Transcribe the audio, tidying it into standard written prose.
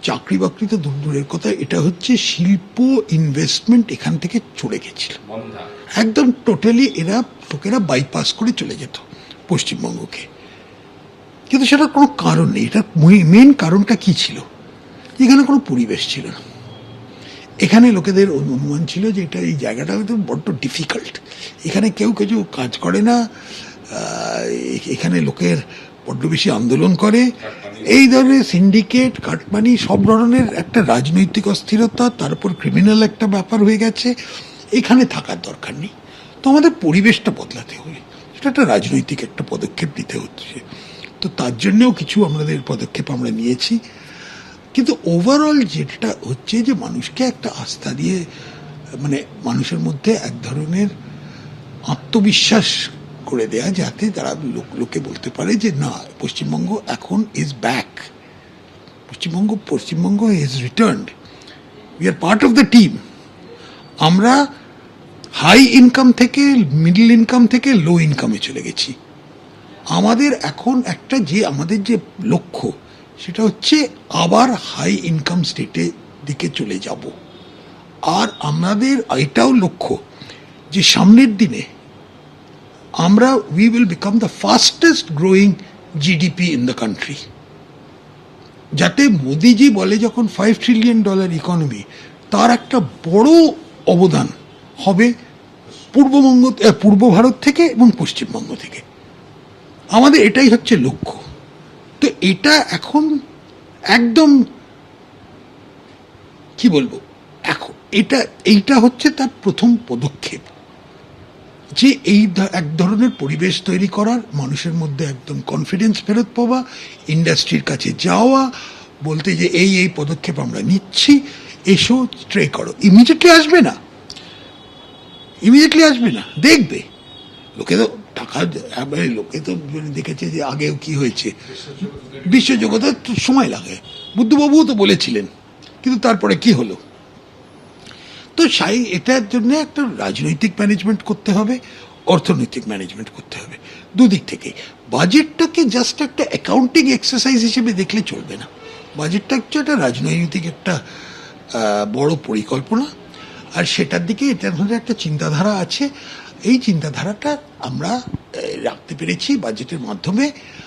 চাকরি বাকরি তো দূরের কথা, এটা হচ্ছে শিল্প ইনভেস্টমেন্ট এখান থেকে চলে গেছিল একদম টোটালি। লোকেরা বাইপাস করে চলে যেত পশ্চিমবঙ্গকে, কিন্তু সেটার কোনো কারণ নেই। এটার মেন কারণটা কি ছিল? এখানে কোনো পরিবেশ ছিল না। এখানে লোকেদের অনুমান ছিল যে এই জায়গাটা হয়তো বড্ড ডিফিকাল্ট, এখানে কেউ কিছু কাজ করে না, এখানে লোকের বড্ড বেশি আন্দোলন করে, এই ধরনের সিন্ডিকেট, কাটমানি, সব ধরনের একটা রাজনৈতিক অস্থিরতা, তার উপর ক্রিমিনাল একটা ব্যাপার হয়ে গেছে। এখানে থাকার দরকার নেই, তো আমাদের পরিবেশটা বদলাতে হবে। সেটা একটা রাজনৈতিক একটা পদক্ষেপ নিতে হচ্ছে, তো তার জন্যেও কিছু আমাদের পদক্ষেপ আমরা নিয়েছি। কিন্তু ওভারঅল যেটা হচ্ছে যে মানুষকে একটা আস্থা দিয়ে, মানে মানুষের মধ্যে এক ধরনের আত্মবিশ্বাস করে দেয়া, যাতে তারা লোকে বলতে পারে যে না, পশ্চিমবঙ্গ এখন is back, Paschimbanga is returned, we are part of the team. আমরা হাই ইনকাম থেকে, মিডল ইনকাম থেকে লো ইনকামে চলে গেছি। আমাদের এখন আমাদের যে লক্ষ্য, সেটা হচ্ছে আবার হাই ইনকাম স্টেটের দিকে চলে যাব। আর আমাদের এটাও লক্ষ্য যে সামনের দিনে we will become the fastest growing GDP in the country. যাতে মোদিজি বলে যখন $5 trillion ইকোনমি, তার একটা বড় অবদান হবে পূর্ব ভারত থেকে এবং পশ্চিমবঙ্গ থেকে। আমাদের এটাই হচ্ছে লক্ষ্য। তো এটা এখন একদম কি বলবো, এখন এইটা হচ্ছে তার প্রথম পদক্ষেপ, যে এক ধরনের পরিবেশ তৈরি করার, মানুষের মধ্যে একদম কনফিডেন্স ফেরত পাওয়া, ইন্ডাস্ট্রির কাছে যাওয়া, বলতে যে এই পদক্ষেপ আমরা নিচ্ছি, এসো ট্রে করো। ইমিডিয়েটলি আসবে না, দেখবে লোকে তো টাকা, লোকে তো দেখেছে যে আগেও কি হয়েছে, বিশ্বজগতে সময় লাগে, বুদ্ধবাবুও তো বলেছিলেন, কিন্তু তারপরে কি হলো? তো এটার জন্য একটা রাজনৈতিক ম্যানেজমেন্ট করতে হবে, অর্থনৈতিক ম্যানেজমেন্ট করতে হবে, দুদিক থেকে। বাজেটটাকে জাস্ট একটা অ্যাকাউন্টিং এক্সারসাইজ হিসেবে দেখলে চলবে না। বাজেটটা হচ্ছে একটা রাজনৈতিক একটা বড় পরিকল্পনা, আর সেটার দিকে এটার মধ্যে একটা চিন্তাধারা আছে। এই চিন্তাধারাটা আমরা রাখতে পেরেছি বাজেটের মাধ্যমে।